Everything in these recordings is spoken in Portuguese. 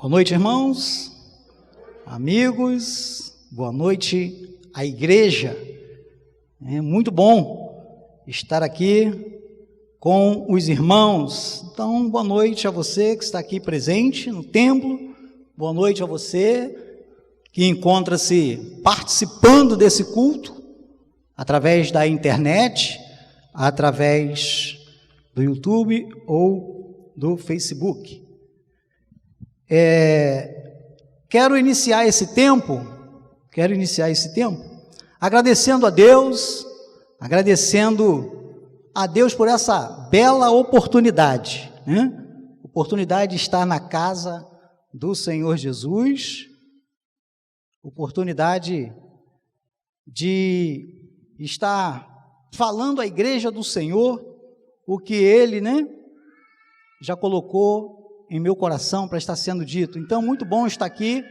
Boa noite, irmãos, amigos, boa noite à igreja. É muito bom estar aqui com os irmãos. Então, boa noite a você que está aqui presente no templo, boa noite a você que encontra-se participando desse culto através da internet, através do YouTube ou do Facebook. Quero iniciar esse tempo agradecendo a Deus por essa bela oportunidade, né? Oportunidade de estar na casa do Senhor Jesus, oportunidade de estar falando à igreja do Senhor o que Ele, né, já colocou em meu coração para estar sendo dito. Então, muito bom estar aqui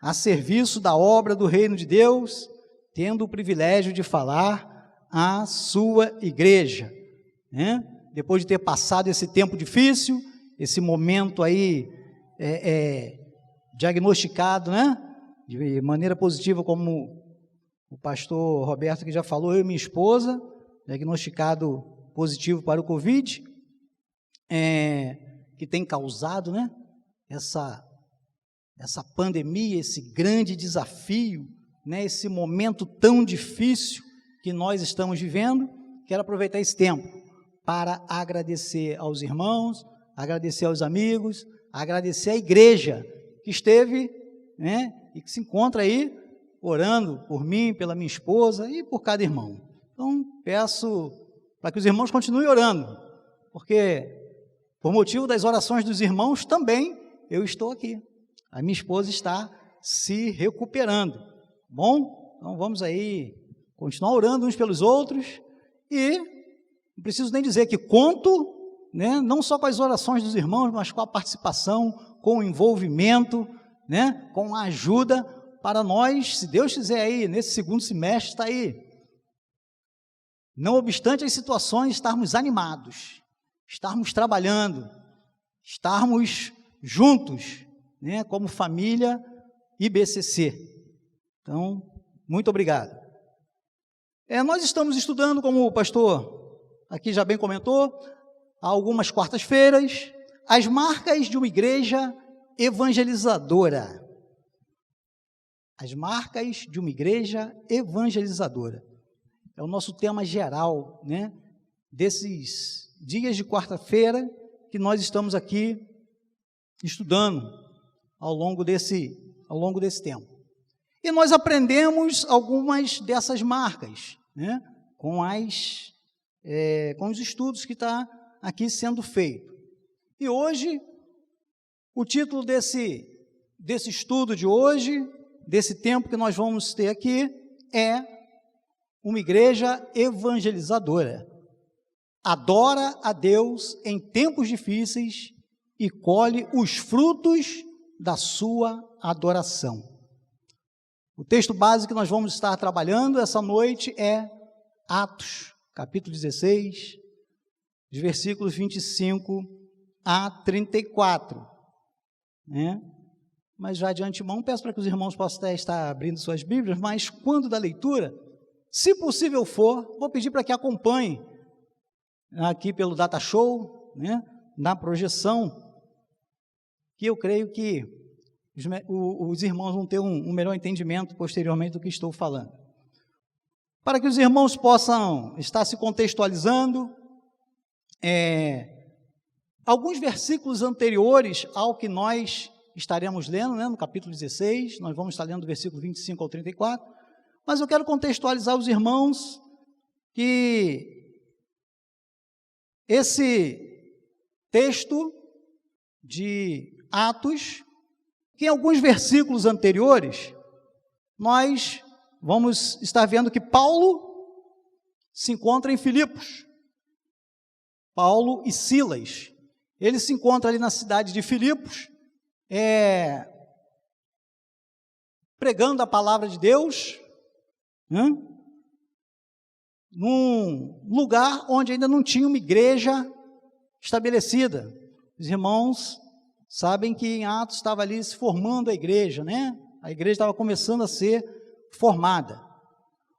a serviço da obra do Reino de Deus, tendo o privilégio de falar à sua igreja, né? Depois de ter passado esse tempo difícil, esse momento aí diagnosticado, né, de maneira positiva, como o pastor Roberto que já falou, eu e minha esposa, diagnosticado positivo para o Covid, que tem causado, né, essa pandemia, esse grande desafio, né, esse momento tão difícil que nós estamos vivendo. Quero aproveitar esse tempo para agradecer aos irmãos, agradecer aos amigos, agradecer à igreja que esteve, né, e que se encontra aí orando por mim, pela minha esposa e por cada irmão. Então, peço para que os irmãos continuem orando, porque por motivo das orações dos irmãos também eu estou aqui. A minha esposa está se recuperando. Bom, então vamos aí continuar orando uns pelos outros e não preciso nem dizer que conto, né, não só com as orações dos irmãos, mas com a participação, com o envolvimento, né, com a ajuda para nós, se Deus quiser aí, nesse segundo semestre está aí. Não obstante as situações, estarmos animados, estarmos trabalhando, estarmos juntos, né, como família IBCC. Então, muito obrigado. Nós estamos estudando, como o pastor aqui já bem comentou, há algumas quartas-feiras, as marcas de uma igreja evangelizadora. As marcas de uma igreja evangelizadora. É o nosso tema geral, né, desses dias de quarta-feira que nós estamos aqui estudando ao longo desse tempo. E nós aprendemos algumas dessas marcas, né, com os estudos que está aqui sendo feito. E hoje, o título desse estudo de hoje, desse tempo que nós vamos ter aqui, é uma igreja evangelizadora. Adora a Deus em tempos difíceis e colhe os frutos da sua adoração. O texto básico que nós vamos estar trabalhando essa noite é Atos, capítulo 16, de versículos 25 a 34. Né? Mas já de antemão, peço para que os irmãos possam estar abrindo suas Bíblias, mas quando da leitura, se possível for, vou pedir para que acompanhem aqui pelo Data Show, né, na projeção, que eu creio que os irmãos vão ter um melhor entendimento posteriormente do que estou falando. Para que os irmãos possam estar se contextualizando, alguns versículos anteriores ao que nós estaremos lendo, né, no capítulo 16, nós vamos estar lendo do versículo 25 ao 34, mas eu quero contextualizar os irmãos que esse texto de Atos, que em alguns versículos anteriores, nós vamos estar vendo que Paulo se encontra em Filipos. Paulo e Silas, eles se encontram ali na cidade de Filipos, pregando a palavra de Deus, né, num lugar onde ainda não tinha uma igreja estabelecida. Os irmãos sabem que em Atos estava ali se formando a igreja, né? A igreja estava começando a ser formada.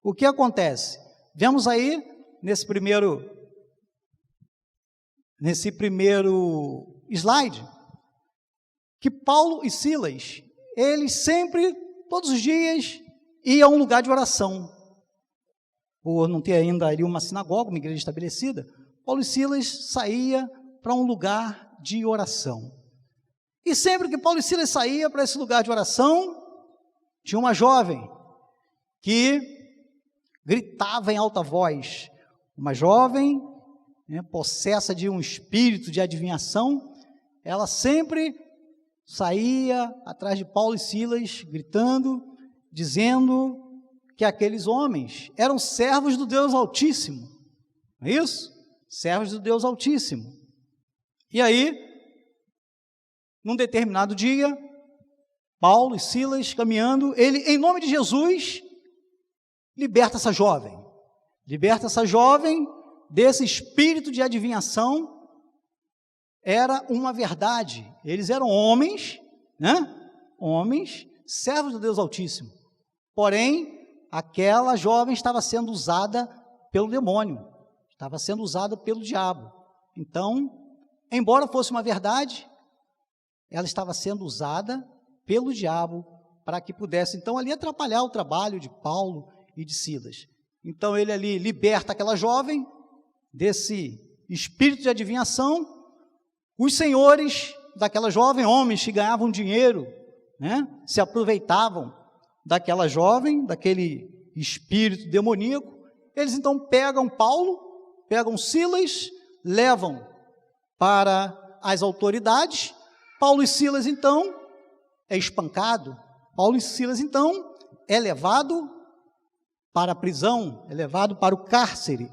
O que acontece? Vemos aí, nesse primeiro slide, que Paulo e Silas, eles sempre, todos os dias, iam a um lugar de oração. Por não ter ainda ali uma sinagoga, uma igreja estabelecida, Paulo e Silas saíam para um lugar de oração. E sempre que Paulo e Silas saíam para esse lugar de oração, tinha uma jovem que gritava em alta voz, uma jovem, né, possessa de um espírito de adivinhação, ela sempre saía atrás de Paulo e Silas, gritando, dizendo que aqueles homens eram servos do Deus Altíssimo, não é isso? Servos do Deus Altíssimo. E aí, num determinado dia, Paulo e Silas caminhando, ele, em nome de Jesus, liberta essa jovem desse espírito de adivinhação. Era uma verdade, eles eram homens, né? Homens, servos do Deus Altíssimo, porém, aquela jovem estava sendo usada pelo demônio, estava sendo usada pelo diabo. Então, embora fosse uma verdade, ela estava sendo usada pelo diabo para que pudesse, então, ali atrapalhar o trabalho de Paulo e de Silas. Então, ele ali liberta aquela jovem desse espírito de adivinhação. Os senhores daquela jovem, homens que ganhavam dinheiro, né, se aproveitavam daquela jovem, daquele espírito demoníaco. Eles então pegam Paulo, pegam Silas, levam para as autoridades. Paulo e Silas então é espancado. Paulo e Silas então é levado para a prisão, é levado para o cárcere.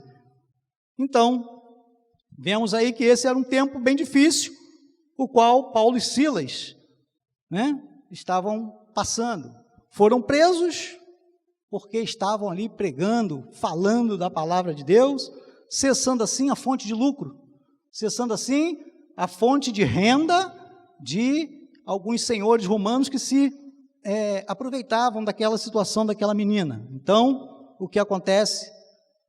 Então, vemos aí que esse era um tempo bem difícil, o qual Paulo e Silas, né, estavam passando. Foram presos porque estavam ali pregando, falando da palavra de Deus, cessando assim a fonte de lucro, cessando assim a fonte de renda de alguns senhores romanos que se aproveitavam daquela situação daquela menina. Então, o que acontece?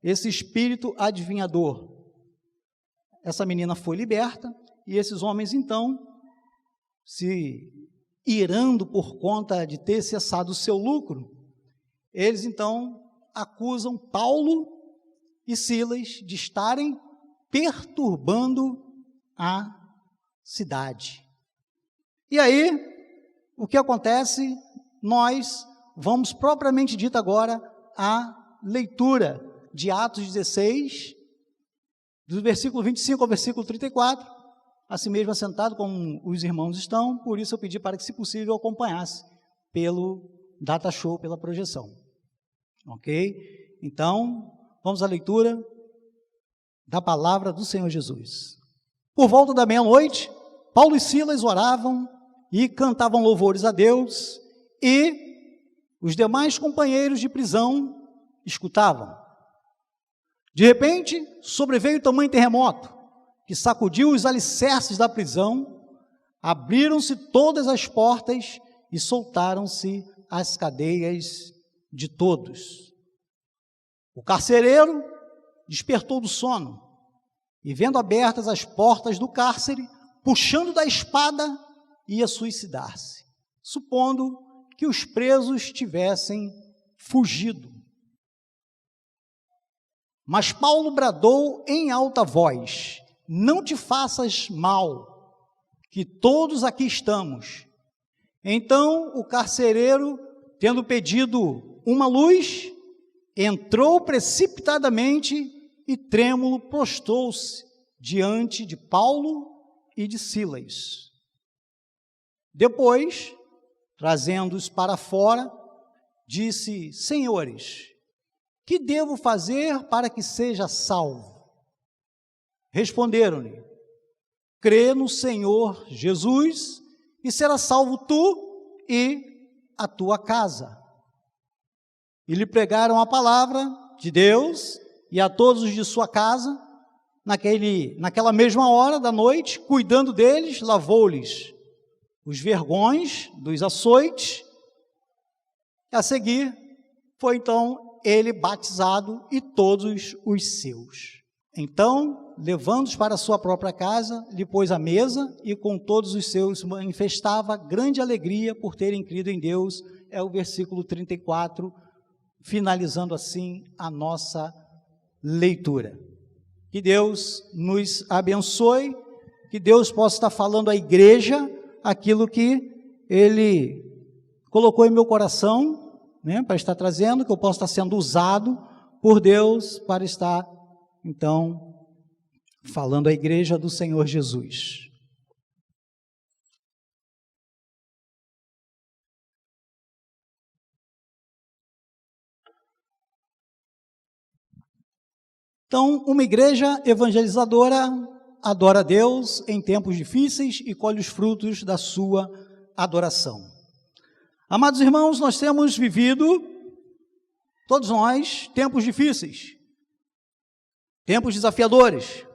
Esse espírito adivinhador, essa menina foi liberta, e esses homens então, se irando por conta de ter cessado o seu lucro, eles então acusam Paulo e Silas de estarem perturbando a cidade. E aí, o que acontece? Nós vamos propriamente dito agora à leitura de Atos 16, do versículo 25 ao versículo 34, assim mesmo assentado como os irmãos estão, por isso eu pedi para que, se possível, acompanhasse pelo data show, pela projeção. Ok? Então, vamos à leitura da palavra do Senhor Jesus. Por volta da meia-noite, Paulo e Silas oravam e cantavam louvores a Deus, e os demais companheiros de prisão escutavam. De repente, sobreveio tamanho terremoto, que sacudiu os alicerces da prisão, abriram-se todas as portas e soltaram-se as cadeias de todos. O carcereiro despertou do sono e, vendo abertas as portas do cárcere, puxando da espada, ia suicidar-se, supondo que os presos tivessem fugido. Mas Paulo bradou em alta voz: não te faças mal, que todos aqui estamos. Então o carcereiro, tendo pedido uma luz, entrou precipitadamente e, trêmulo, prostrou-se diante de Paulo e de Silas. Depois, trazendo-os para fora, disse: senhores, que devo fazer para que seja salvo? Responderam-lhe: crê no Senhor Jesus e será salvo tu e a tua casa. E lhe pregaram a palavra de Deus, e a todos os de sua casa. Naquela mesma hora da noite, cuidando deles, lavou-lhes os vergões dos açoites, e a seguir foi então ele batizado e todos os seus. Então, levando-os para a sua própria casa, lhe pôs à mesa e com todos os seus manifestava grande alegria por terem crido em Deus. É o versículo 34, finalizando assim a nossa leitura. Que Deus nos abençoe, que Deus possa estar falando à igreja aquilo que Ele colocou em meu coração, né, para estar trazendo, que eu possa estar sendo usado por Deus para estar, então, falando à igreja do Senhor Jesus. Então, uma igreja evangelizadora adora a Deus em tempos difíceis e colhe os frutos da sua adoração. Amados irmãos, nós temos vivido, todos nós, tempos difíceis, tempos desafiadores,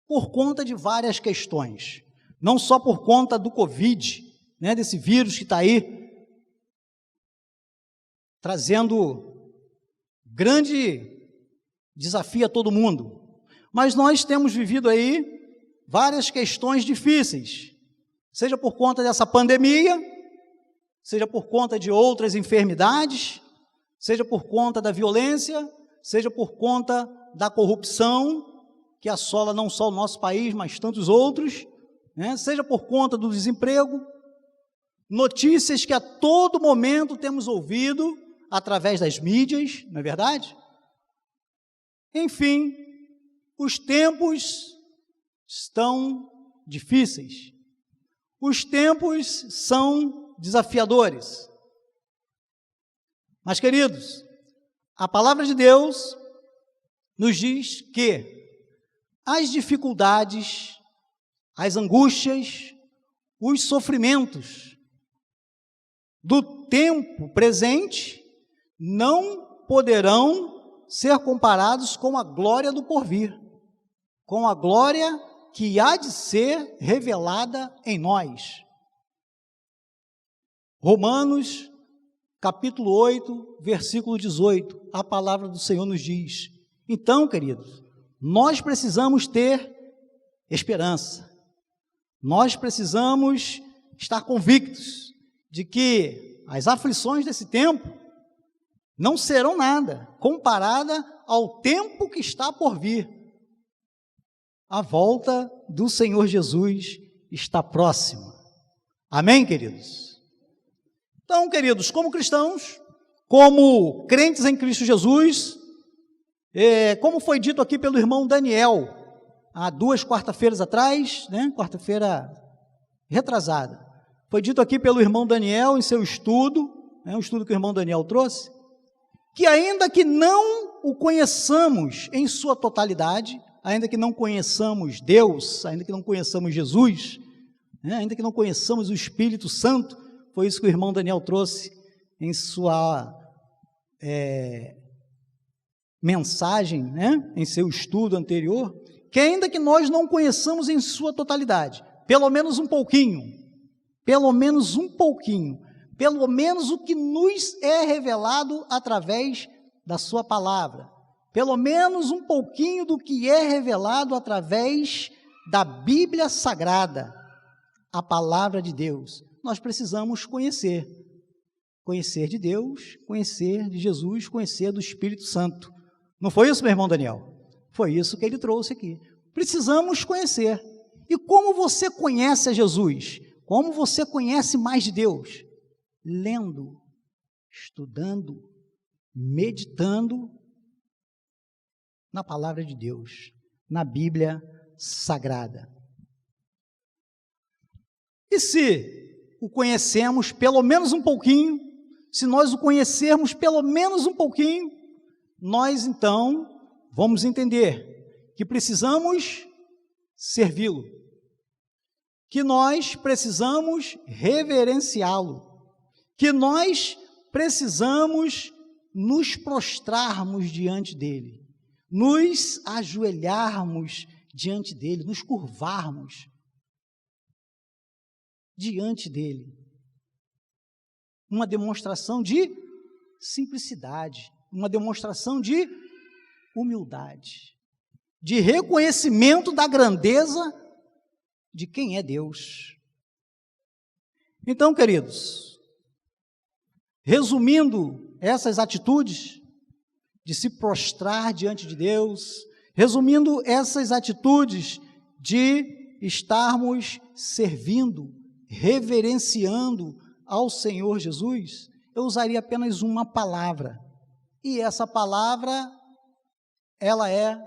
por conta de várias questões, não só por conta do Covid, né, desse vírus que está aí, trazendo grande desafio a todo mundo, mas nós temos vivido aí várias questões difíceis, seja por conta dessa pandemia, seja por conta de outras enfermidades, seja por conta da violência, seja por conta da corrupção, que assola não só o nosso país, mas tantos outros, né? Seja por conta do desemprego, notícias que a todo momento temos ouvido através das mídias, não é verdade? Enfim, os tempos estão difíceis, os tempos são desafiadores. Mas, queridos, a palavra de Deus nos diz que as dificuldades, as angústias, os sofrimentos do tempo presente não poderão ser comparados com a glória do porvir, com a glória que há de ser revelada em nós. Romanos, capítulo 8, versículo 18, a palavra do Senhor nos diz: então, queridos, nós precisamos ter esperança, nós precisamos estar convictos de que as aflições desse tempo não serão nada comparada ao tempo que está por vir. A volta do Senhor Jesus está próxima. Amém, queridos? Então, queridos, como cristãos, como crentes em Cristo Jesus, como foi dito aqui pelo irmão Daniel, há 2 quarta-feiras atrás, né, quarta-feira retrasada, foi dito aqui pelo irmão Daniel em seu estudo, um estudo que o irmão Daniel trouxe, que ainda que não o conheçamos em sua totalidade, ainda que não conheçamos Deus, ainda que não conheçamos Jesus, né, ainda que não conheçamos o Espírito Santo, foi isso que o irmão Daniel trouxe em sua mensagem, né, em seu estudo anterior, que ainda que nós não conheçamos em sua totalidade, pelo menos um pouquinho, pelo menos o que nos é revelado através da sua palavra, pelo menos um pouquinho do que é revelado através da Bíblia Sagrada, a palavra de Deus, nós precisamos conhecer de Deus, conhecer de Jesus, conhecer do Espírito Santo. Não foi isso, meu irmão Daniel? Foi isso que ele trouxe aqui. Precisamos conhecer. E como você conhece a Jesus? Como você conhece mais de Deus? Lendo, estudando, meditando na palavra de Deus, na Bíblia Sagrada. E se o conhecemos pelo menos um pouquinho, se nós o conhecermos pelo menos um pouquinho, nós então vamos entender que precisamos servi-lo, que nós precisamos reverenciá-lo, que nós precisamos nos prostrarmos diante dele, nos ajoelharmos diante dele, nos curvarmos diante dele. Uma demonstração de simplicidade, uma demonstração de humildade, de reconhecimento da grandeza de quem é Deus. Então, queridos, resumindo essas atitudes de se prostrar diante de Deus, resumindo essas atitudes de estarmos servindo, reverenciando ao Senhor Jesus, eu usaria apenas uma palavra, e essa palavra, ela é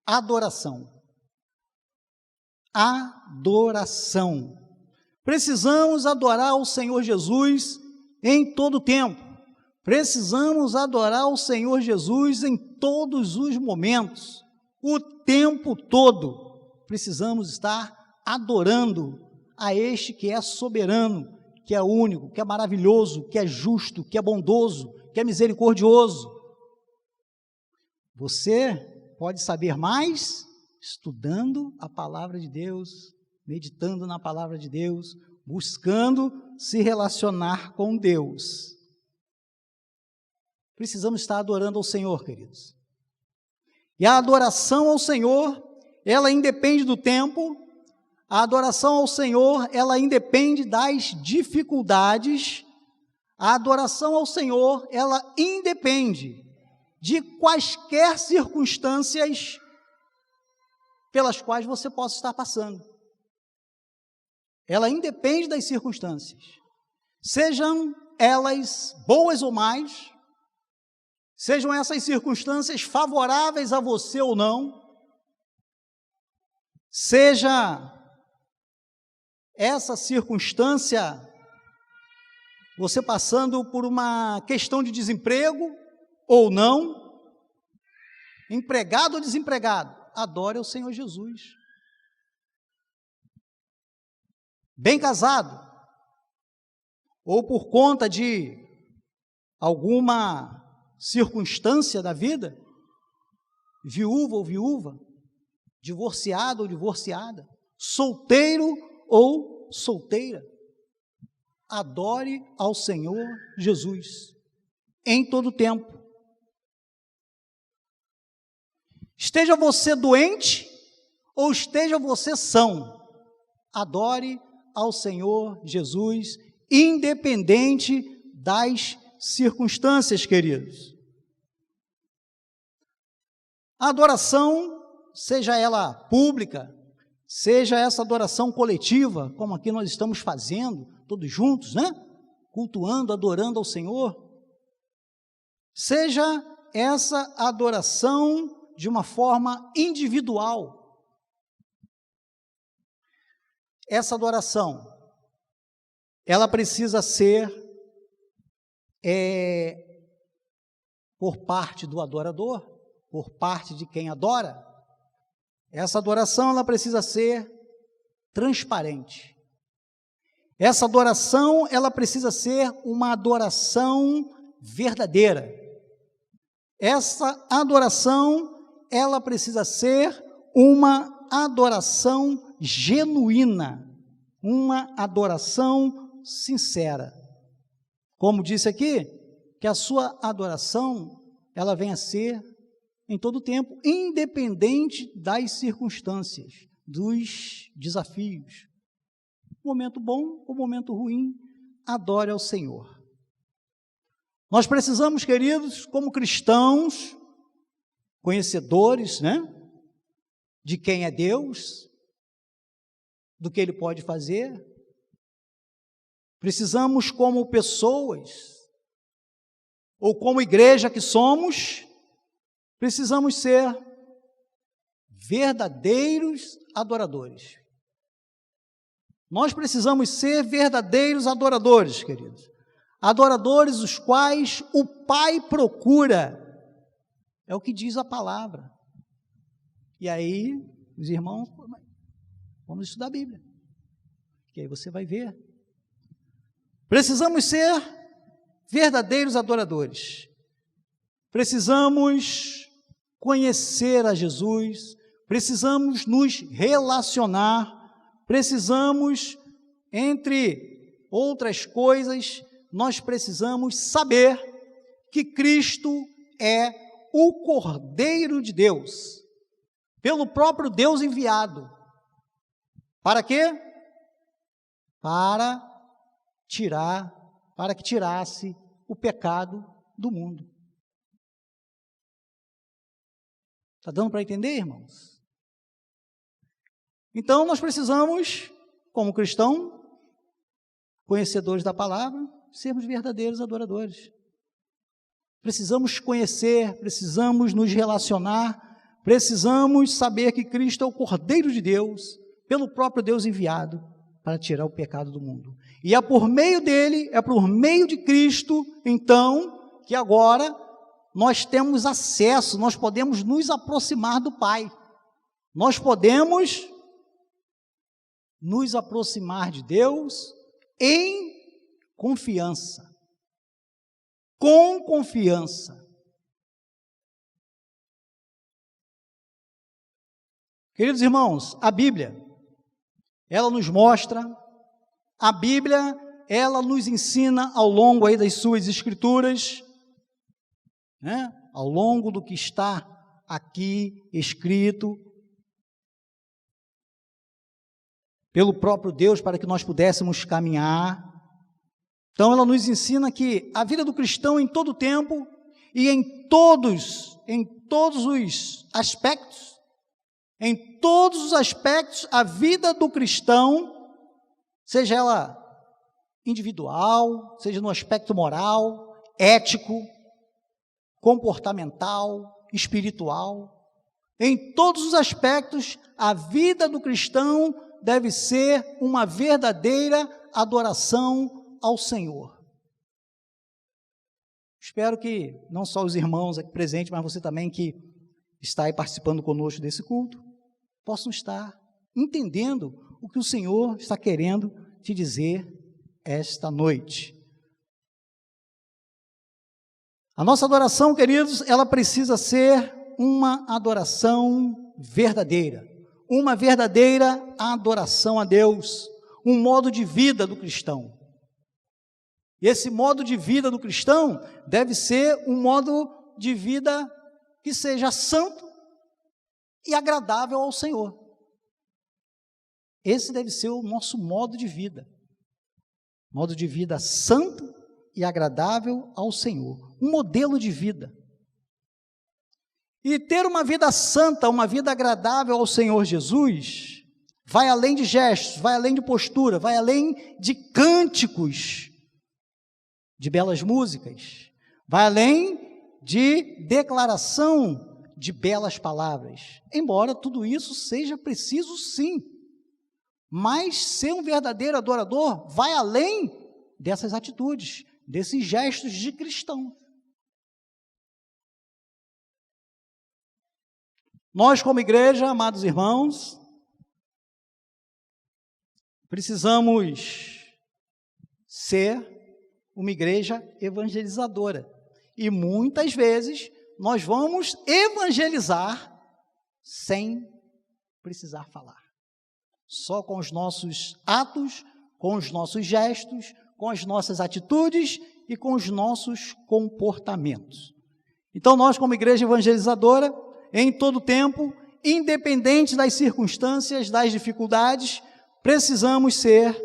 adoração. Adoração. Precisamos adorar o Senhor Jesus em todo tempo. Precisamos adorar o Senhor Jesus em todos os momentos, o tempo todo. Precisamos estar adorando a este que é soberano, que é único, que é maravilhoso, que é justo, que é bondoso, que é misericordioso. Você pode saber mais estudando a palavra de Deus, meditando na palavra de Deus, buscando se relacionar com Deus. Precisamos estar adorando ao Senhor, queridos. E a adoração ao Senhor, ela independe do tempo, a adoração ao Senhor, ela independe das dificuldades, a adoração ao Senhor, ela independe de quaisquer circunstâncias pelas quais você possa estar passando. Ela independe das circunstâncias, sejam elas boas ou más, sejam essas circunstâncias favoráveis a você ou não, seja essa circunstância você passando por uma questão de desemprego ou não, empregado ou desempregado, adore ao Senhor Jesus. Bem casado, ou por conta de alguma circunstância da vida, viúva ou viúva, divorciado ou divorciada, solteiro ou solteira, adore ao Senhor Jesus em todo tempo. Esteja você doente ou esteja você são, adore ao Senhor Jesus, independente das circunstâncias, queridos. A adoração, seja ela pública, seja essa adoração coletiva, como aqui nós estamos fazendo, todos juntos, né? Cultuando, adorando ao Senhor, seja essa adoração de uma forma individual. Essa adoração, ela precisa ser por parte do adorador, por parte de quem adora. Essa adoração, ela precisa ser transparente. Essa adoração, ela precisa ser uma adoração verdadeira. Essa adoração, ela precisa ser uma adoração genuína, uma adoração sincera. Como disse aqui, que a sua adoração, ela venha a ser em todo tempo, independente das circunstâncias, dos desafios. Momento bom ou momento ruim, adore ao Senhor. Nós precisamos, queridos, como cristãos, conhecedores, né, de quem é Deus, do que Ele pode fazer, precisamos, como pessoas, ou como igreja que somos, precisamos ser verdadeiros adoradores. Nós precisamos ser verdadeiros adoradores, queridos. Adoradores os quais o Pai procura. É o que diz a palavra. E aí, os irmãos, vamos estudar a Bíblia. Que aí você vai ver. Precisamos ser verdadeiros adoradores. Precisamos conhecer a Jesus. Precisamos nos relacionar. Precisamos entre outras coisas, nós precisamos saber que Cristo é o Cordeiro de Deus, pelo próprio Deus enviado. Para quê? Para que tirasse o pecado do mundo. Está dando para entender, irmãos? Então, nós precisamos, como cristão, conhecedores da palavra, sermos verdadeiros adoradores. Precisamos conhecer, precisamos nos relacionar, precisamos saber que Cristo é o Cordeiro de Deus, pelo próprio Deus enviado, para tirar o pecado do mundo. E é por meio dele, é por meio de Cristo, então, que agora nós temos acesso, nós podemos nos aproximar do Pai. Nós podemos nos aproximar de Deus em confiança. Com confiança. Queridos irmãos, a Bíblia, ela nos mostra, a Bíblia, ela nos ensina ao longo aí das suas escrituras, né? Ao longo do que está aqui escrito, pelo próprio Deus, para que nós pudéssemos caminhar. Então ela nos ensina que a vida do cristão em todo tempo e em todos os aspectos, a vida do cristão, seja ela individual, seja no aspecto moral, ético, comportamental, espiritual, em todos os aspectos, a vida do cristão deve ser uma verdadeira adoração ao Senhor. Espero que não só os irmãos aqui presentes, mas você também que está aí participando conosco desse culto, possam estar entendendo o que o Senhor está querendo te dizer esta noite. A nossa adoração, queridos, ela precisa ser uma adoração verdadeira, uma verdadeira adoração a Deus, um modo de vida do cristão. E esse modo de vida do cristão deve ser um modo de vida que seja santo e agradável ao Senhor. Esse deve ser o nosso modo de vida santo e agradável ao Senhor, um modelo de vida. E ter uma vida santa, uma vida agradável ao Senhor Jesus, vai além de gestos, vai além de postura, vai além de cânticos, de belas músicas, vai além de declaração de belas palavras. Embora tudo isso seja preciso sim, mas ser um verdadeiro adorador vai além dessas atitudes, desses gestos de cristão. Nós, como igreja, amados irmãos, precisamos ser uma igreja evangelizadora. E muitas vezes nós vamos evangelizar sem precisar falar. Só com os nossos atos, com os nossos gestos, com as nossas atitudes e com os nossos comportamentos. Então nós, como igreja evangelizadora, em todo tempo, independente das circunstâncias, das dificuldades, precisamos ser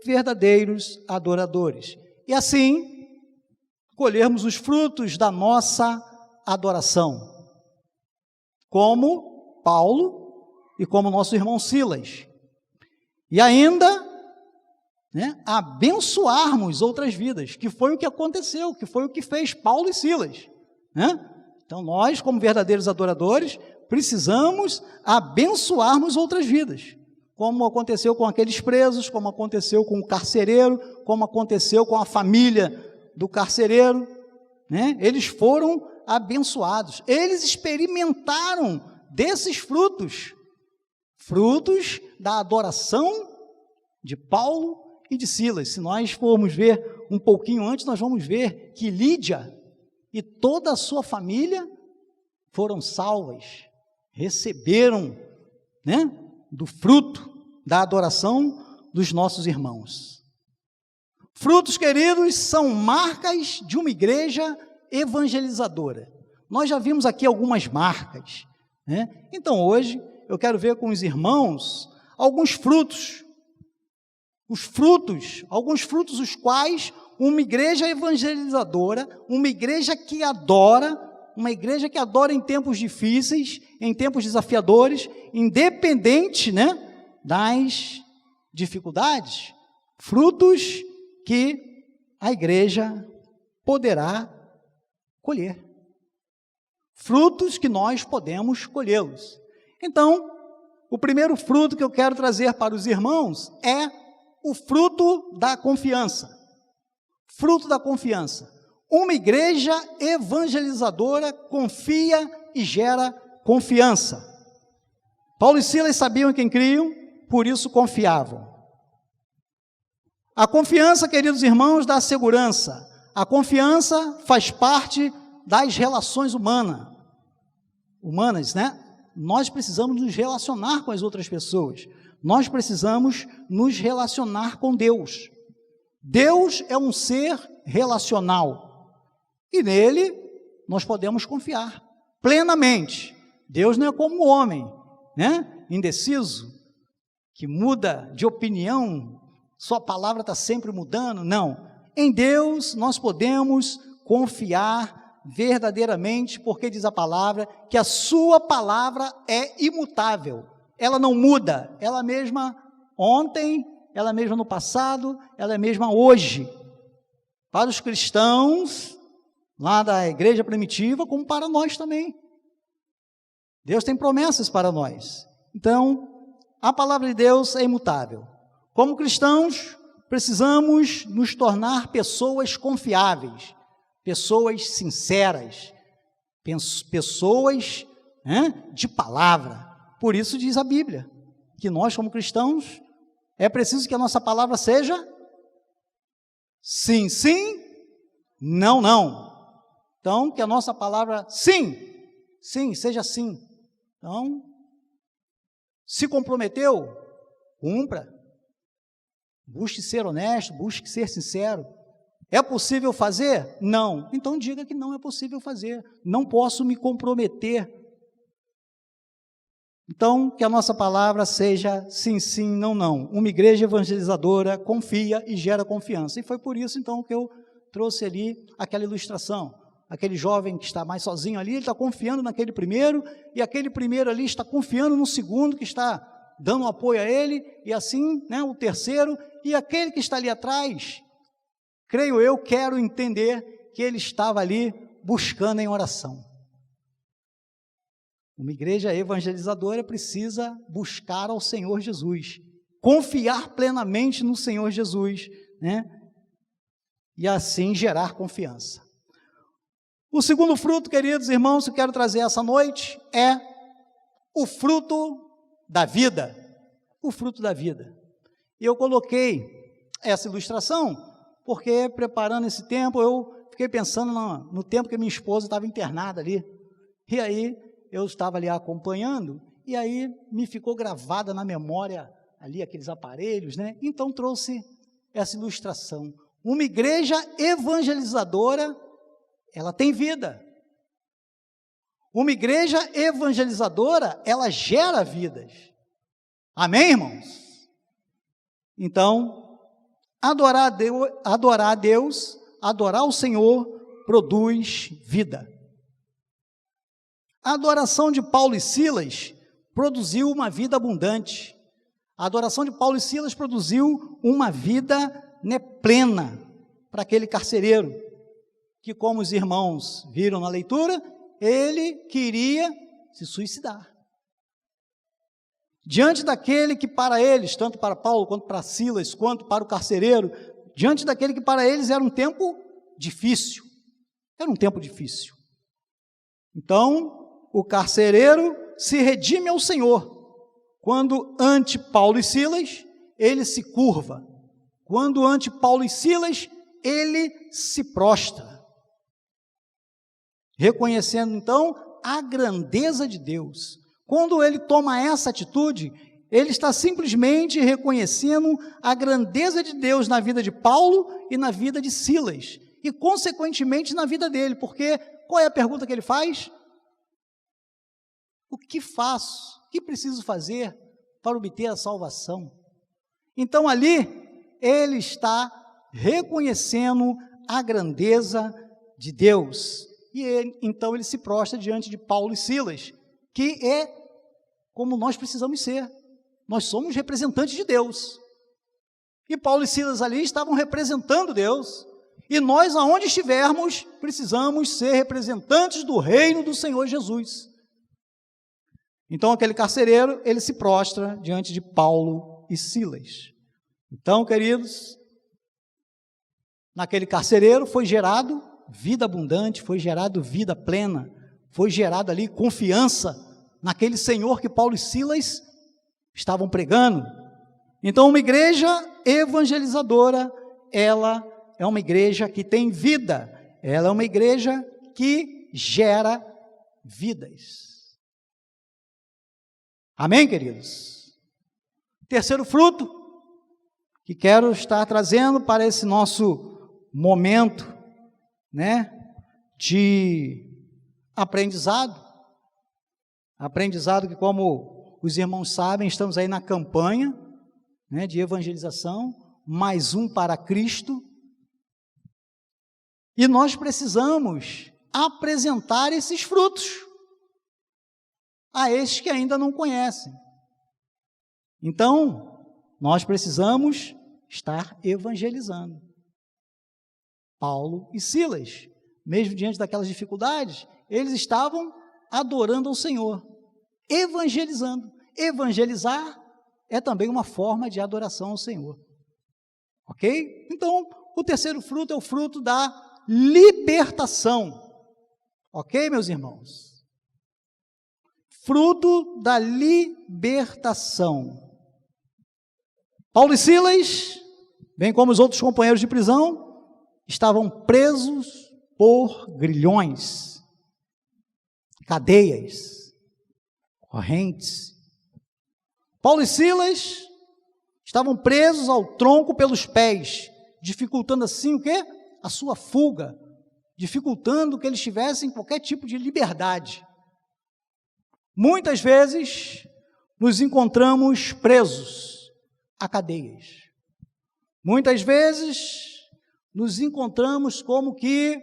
verdadeiros adoradores. E assim, colhermos os frutos da nossa adoração, como Paulo e como nosso irmão Silas. E ainda, abençoarmos outras vidas, que foi o que aconteceu, que foi o que fez Paulo e Silas, Então nós, como verdadeiros adoradores, precisamos abençoarmos outras vidas, como aconteceu com aqueles presos, como aconteceu com o carcereiro, como aconteceu com a família do carcereiro, Eles foram abençoados, eles experimentaram desses frutos da adoração de Paulo e de Silas. Se nós formos ver um pouquinho antes, nós vamos ver que Lídia e toda a sua família foram salvas, receberam, do fruto da adoração dos nossos irmãos. Frutos, queridos, são marcas de uma igreja evangelizadora. Nós já vimos aqui algumas marcas, né? Então hoje eu quero ver com os irmãos alguns frutos, alguns frutos os quais uma igreja evangelizadora, uma igreja que adora em tempos difíceis, em tempos desafiadores, independente, né, das dificuldades, frutos que a igreja poderá colher. Frutos que nós podemos colhê-los. Então, o primeiro fruto que eu quero trazer para os irmãos é o fruto da confiança. Fruto da confiança. Uma igreja evangelizadora confia e gera confiança. Paulo e Silas sabiam em quem criam, por isso confiavam. A confiança, queridos irmãos, dá segurança. A confiança faz parte das relações humanas, né? Nós precisamos nos relacionar com as outras pessoas. Nós precisamos nos relacionar com Deus. Deus é um ser relacional. E nele nós podemos confiar plenamente. Deus não é como o homem, né? Indeciso, que muda de opinião, sua palavra está sempre mudando. Não. Em Deus nós podemos confiar verdadeiramente, porque diz a palavra que a sua palavra é imutável. Ela não muda. Ela mesma ontem, ela mesma no passado, ela é mesma hoje. Para os cristãos lá da igreja primitiva, como para nós também. Deus tem promessas para nós. Então, a palavra de Deus é imutável. Como cristãos, precisamos nos tornar pessoas confiáveis, pessoas sinceras, pessoas, né, de palavra. Por isso diz a Bíblia, que nós como cristãos, é preciso que a nossa palavra seja sim, sim, não, não. Então, que a nossa palavra sim, sim, seja sim. Então, se comprometeu, cumpra. Busque ser honesto, busque ser sincero. É possível fazer? Não. Então diga que não é possível fazer. Não posso me comprometer. Então, que a nossa palavra seja sim, sim, não, não. Uma igreja evangelizadora confia e gera confiança. E foi por isso, então, que eu trouxe ali aquela ilustração. Aquele jovem que está mais sozinho ali, ele está confiando naquele primeiro, e aquele primeiro ali está confiando no segundo que está dando apoio a ele, e assim, né, o terceiro, e aquele que está ali atrás, creio eu, quero entender que ele estava ali buscando em oração. Uma igreja evangelizadora precisa buscar ao Senhor Jesus, confiar plenamente no Senhor Jesus, né? E assim gerar confiança. O segundo fruto, queridos irmãos, que eu quero trazer essa noite é o fruto da vida. O fruto da vida. E eu coloquei essa ilustração porque, preparando esse tempo, eu fiquei pensando no tempo que minha esposa estava internada ali. E aí, eu estava ali acompanhando, e aí me ficou gravada na memória ali aqueles aparelhos, né? Então trouxe essa ilustração. Uma igreja evangelizadora, ela tem vida. Uma igreja evangelizadora, ela gera vidas. Amém, irmãos? Então, adorar a Deus, adorar o Senhor, produz vida. A adoração de Paulo e Silas produziu uma vida abundante. A adoração de Paulo e Silas produziu uma vida, né, plena para aquele carcereiro, que, como os irmãos viram na leitura, ele queria se suicidar. Diante daquele que para eles, tanto para Paulo quanto para Silas, quanto para o carcereiro, diante daquele que para eles era um tempo difícil. Era um tempo difícil. Então, o carcereiro se redime ao Senhor. Quando ante Paulo e Silas, ele se curva. Quando ante Paulo e Silas, ele se prostra. Reconhecendo então a grandeza de Deus. Quando ele toma essa atitude, ele está simplesmente reconhecendo a grandeza de Deus na vida de Paulo e na vida de Silas, e consequentemente na vida dele, porque qual é a pergunta que ele faz? O que faço? O que preciso fazer para obter a salvação? Então ali, ele está reconhecendo a grandeza de Deus, então ele se prostra diante de Paulo e Silas, que é como nós precisamos ser. Nós somos representantes de Deus. E Paulo e Silas ali estavam representando Deus. E nós, aonde estivermos, precisamos ser representantes do reino do Senhor Jesus. Então, aquele carcereiro, ele se prostra diante de Paulo e Silas. Então, queridos, naquele carcereiro foi gerado vida abundante, foi gerado vida plena, foi gerado ali confiança naquele Senhor que Paulo e Silas estavam pregando. Então, uma igreja evangelizadora, ela é uma igreja que tem vida, ela é uma igreja que gera vidas. Amém, queridos? Terceiro fruto que quero estar trazendo para esse nosso momento, de aprendizado. Aprendizado que, como os irmãos sabem, estamos aí na campanha, de evangelização, mais um para Cristo. E nós precisamos apresentar esses frutos a estes que ainda não conhecem. Então, nós precisamos estar evangelizando. Paulo e Silas, mesmo diante daquelas dificuldades, eles estavam adorando ao Senhor, evangelizando. Evangelizar é também uma forma de adoração ao Senhor. Ok? Então, o terceiro fruto é o fruto da libertação. Ok, meus irmãos? Fruto da libertação. Paulo e Silas, bem como os outros companheiros de prisão, estavam presos por grilhões, cadeias, correntes. Paulo e Silas estavam presos ao tronco pelos pés, dificultando assim o quê? A sua fuga, dificultando que eles tivessem qualquer tipo de liberdade. Muitas vezes nos encontramos presos a cadeias. Muitas vezes nos encontramos como que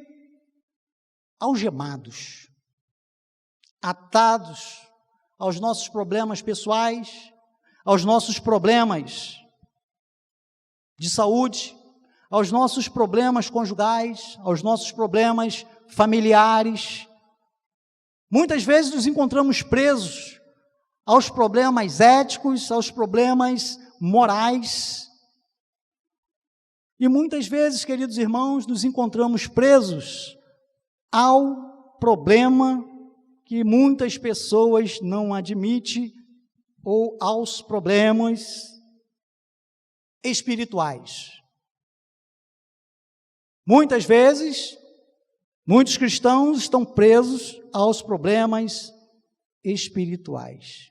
algemados, atados aos nossos problemas pessoais, aos nossos problemas de saúde, aos nossos problemas conjugais, aos nossos problemas familiares. Muitas vezes nos encontramos presos aos problemas éticos, aos problemas morais. E muitas vezes, queridos irmãos, nos encontramos presos ao problema que muitas pessoas não admitem, ou aos problemas espirituais. Muitas vezes, muitos cristãos estão presos aos problemas espirituais.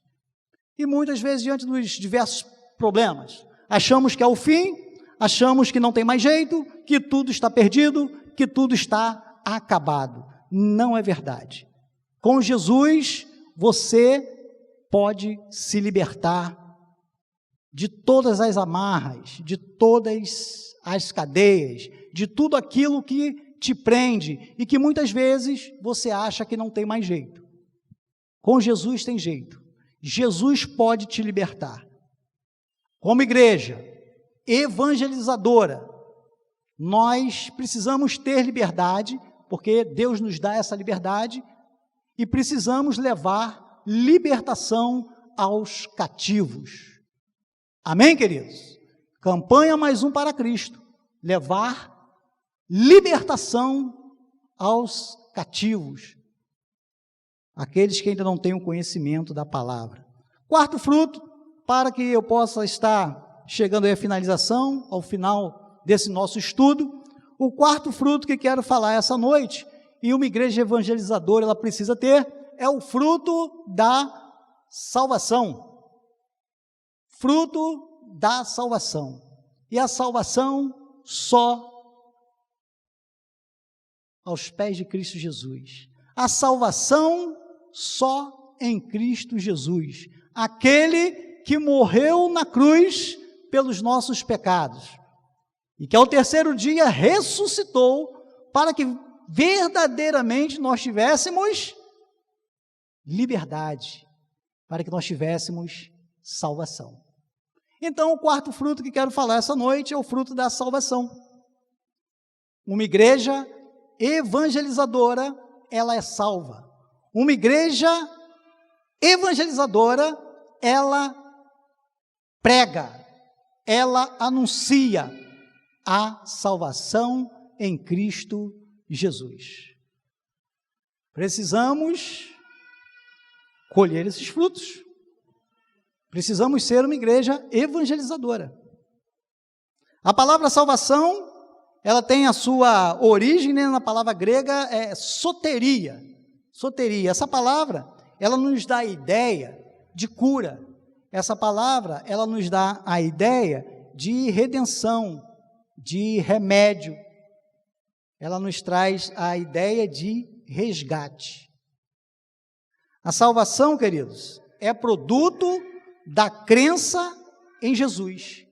E muitas vezes, diante dos diversos problemas, achamos que é o fim, achamos que não tem mais jeito, que tudo está perdido, que tudo está acabado. Não é verdade. Com Jesus, você pode se libertar de todas as amarras, de todas as cadeias, de tudo aquilo que te prende e que muitas vezes você acha que não tem mais jeito. Com Jesus tem jeito. Jesus pode te libertar. Como igreja evangelizadora, nós precisamos ter liberdade, porque Deus nos dá essa liberdade, e precisamos levar libertação aos cativos. Amém, queridos? Campanha mais um para Cristo. Levar libertação aos cativos. Aqueles que ainda não têm o conhecimento da palavra. Quarto fruto, para que eu possa estar chegando aí à finalização, ao final desse nosso estudo, o quarto fruto que quero falar essa noite, e uma igreja evangelizadora ela precisa ter, é o fruto da salvação. fruto da salvação. E a salvação só aos pés de Cristo Jesus. A salvação só em Cristo Jesus. Aquele que morreu na cruz pelos nossos pecados. E que ao terceiro dia ressuscitou para que verdadeiramente nós tivéssemos liberdade, para que nós tivéssemos salvação. Então, o quarto fruto que quero falar essa noite é o fruto da salvação. Uma igreja evangelizadora, ela é salva. Uma igreja evangelizadora, ela prega, ela anuncia a salvação em Cristo Jesus. Precisamos colher esses frutos. Precisamos ser uma igreja evangelizadora. A palavra salvação, ela tem a sua origem, né, na palavra grega, soteria. Soteria. Essa palavra, ela nos dá a ideia de cura. Essa palavra, ela nos dá a ideia de redenção, de remédio. Ela nos traz a ideia de resgate. A salvação, queridos, é produto da crença em Jesus.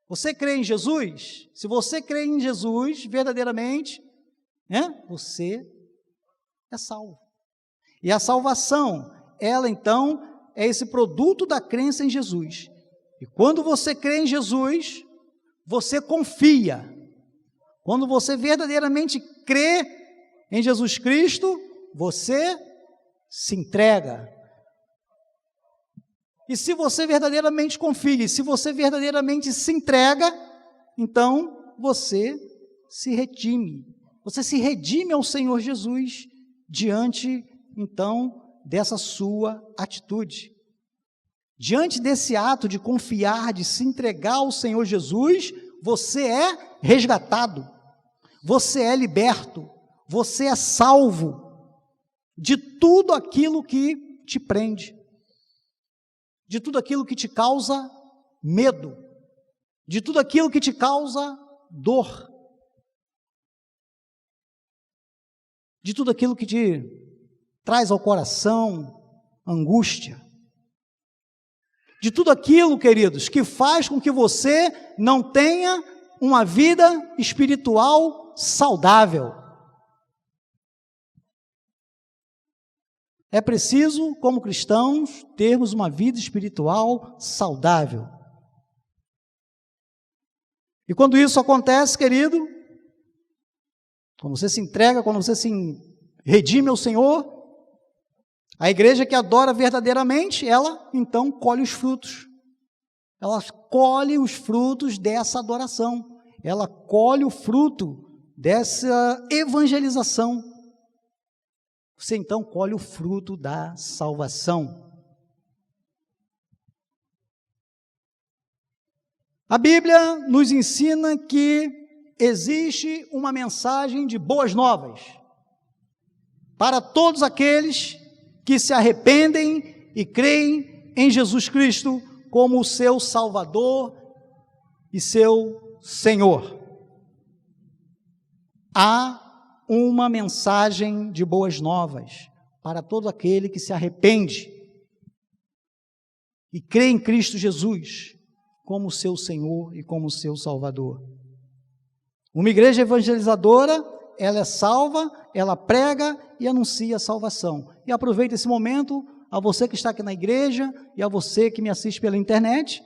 Você crê em Jesus? Se você crê em Jesus verdadeiramente, né, você é salvo. E a salvação, ela então é esse produto da crença em Jesus. E quando você crê em Jesus, você confia. Quando você verdadeiramente crê em Jesus Cristo, você se entrega. E se você verdadeiramente confia, se você verdadeiramente se entrega, então você se redime. Você se redime ao Senhor Jesus diante, então, dessa sua atitude. Diante desse ato de confiar, de se entregar ao Senhor Jesus, você é resgatado, você é liberto, você é salvo de tudo aquilo que te prende, de tudo aquilo que te causa medo, de tudo aquilo que te causa dor, de tudo aquilo que te traz ao coração angústia, de tudo aquilo, queridos, que faz com que você não tenha uma vida espiritual saudável. É preciso, como cristãos, termos uma vida espiritual saudável. E quando isso acontece, querido, quando você se entrega, quando você se redime ao Senhor, a igreja que adora verdadeiramente, ela então colhe os frutos. Ela colhe os frutos dessa adoração. Ela colhe o fruto dessa evangelização. Você então colhe o fruto da salvação. A Bíblia nos ensina que existe uma mensagem de boas novas para todos aqueles que se arrependem e creem em Jesus Cristo como o seu Salvador e seu Senhor. Há uma mensagem de boas novas para todo aquele que se arrepende e crê em Cristo Jesus como seu Senhor e como seu Salvador. Uma igreja evangelizadora, ela é salva, ela prega e anuncia a salvação. E aproveita esse momento, a você que está aqui na igreja e a você que me assiste pela internet.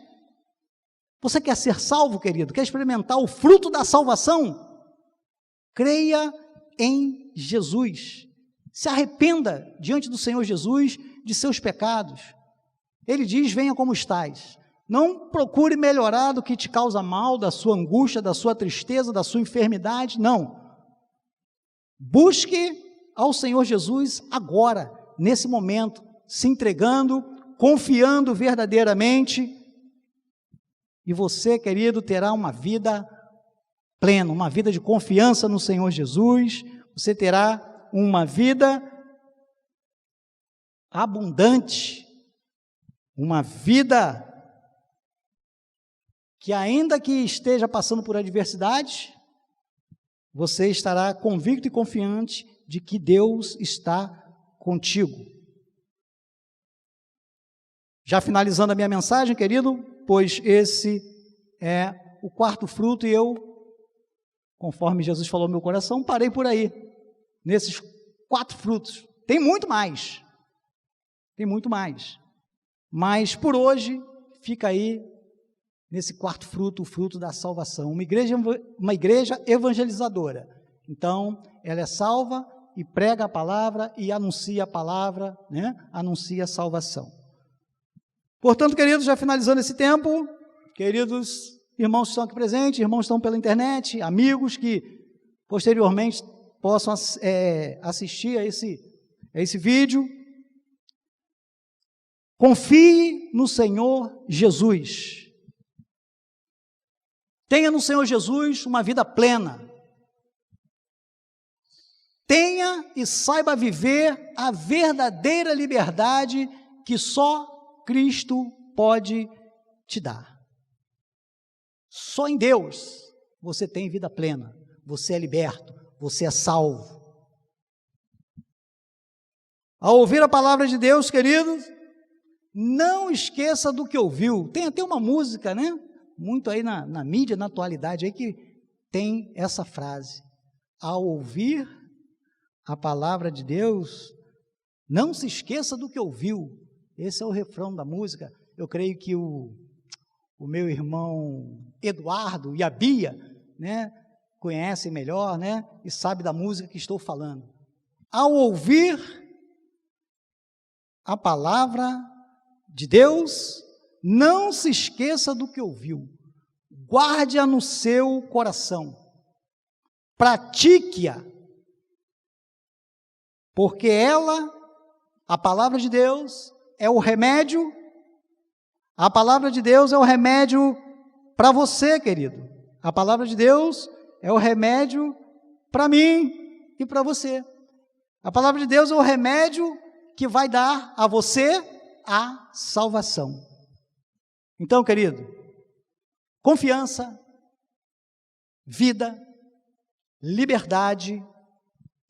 Você quer ser salvo, querido? Quer experimentar o fruto da salvação? Creia em Jesus. Se arrependa diante do Senhor Jesus de seus pecados. Ele diz: venha como estás. Não procure melhorar do que te causa mal, da sua angústia, da sua tristeza, da sua enfermidade, não. Busque ao Senhor Jesus agora, nesse momento, se entregando, confiando verdadeiramente, e você, querido, terá uma vida plena, uma vida de confiança no Senhor Jesus, você terá uma vida abundante uma vida que, ainda que esteja passando por adversidade, você estará convicto e confiante de que Deus está contigo. Já finalizando a minha mensagem, querido, pois esse é o quarto fruto e eu, conforme Jesus falou no meu coração, parei por aí, nesses 4 frutos. Tem muito mais, mas por hoje fica aí nesse quarto fruto, o fruto da salvação. Uma igreja evangelizadora. Então, ela é salva e prega a palavra e anuncia a palavra, né? Anuncia a salvação. Portanto, queridos, já finalizando esse tempo, queridos irmãos que estão aqui presentes, irmãos que estão pela internet, amigos que posteriormente possam assistir a esse vídeo, confie no Senhor Jesus. Tenha no Senhor Jesus uma vida plena. Tenha e saiba viver a verdadeira liberdade que só Cristo pode te dar. Só em Deus você tem vida plena, você é liberto, você é salvo. Ao ouvir a palavra de Deus, queridos, não esqueça do que ouviu. Tem até uma música, né? Muito aí na mídia, na atualidade, aí que tem essa frase. Ao ouvir a palavra de Deus, não se esqueça do que ouviu. Esse é o refrão da música. Eu creio que o meu irmão Eduardo e a Bia, né, conhecem melhor, né, e sabe da música que estou falando. Ao ouvir a palavra de Deus, não se esqueça do que ouviu. Guarde-a no seu coração. Pratique-a. Porque ela, a palavra de Deus, é o remédio. A palavra de Deus é o remédio para você, querido. A palavra de Deus é o remédio para mim e para você. A palavra de Deus é o remédio que vai dar a você a salvação. Então, querido, confiança, vida, liberdade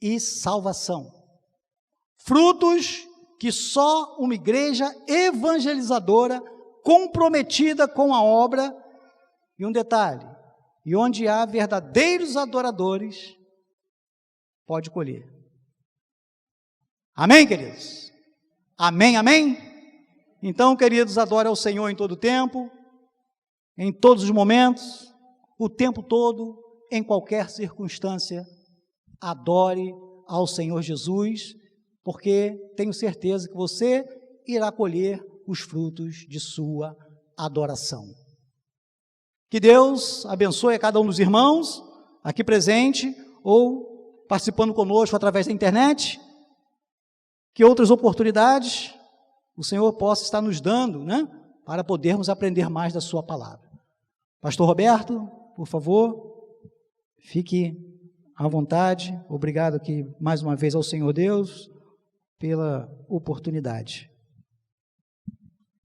e salvação. Frutos que só uma igreja evangelizadora, comprometida com a obra, e um detalhe, e onde há verdadeiros adoradores, pode colher. Amém, queridos? Amém, amém? Então, queridos, adore ao Senhor em todo tempo, em todos os momentos, o tempo todo, em qualquer circunstância, adore ao Senhor Jesus, porque tenho certeza que você irá colher os frutos de sua adoração. Que Deus abençoe a cada um dos irmãos aqui presente ou participando conosco através da internet, que outras oportunidades o Senhor possa estar nos dando, né, para podermos aprender mais da sua palavra. Pastor Roberto, por favor, fique à vontade. Obrigado aqui mais uma vez ao Senhor Deus pela oportunidade.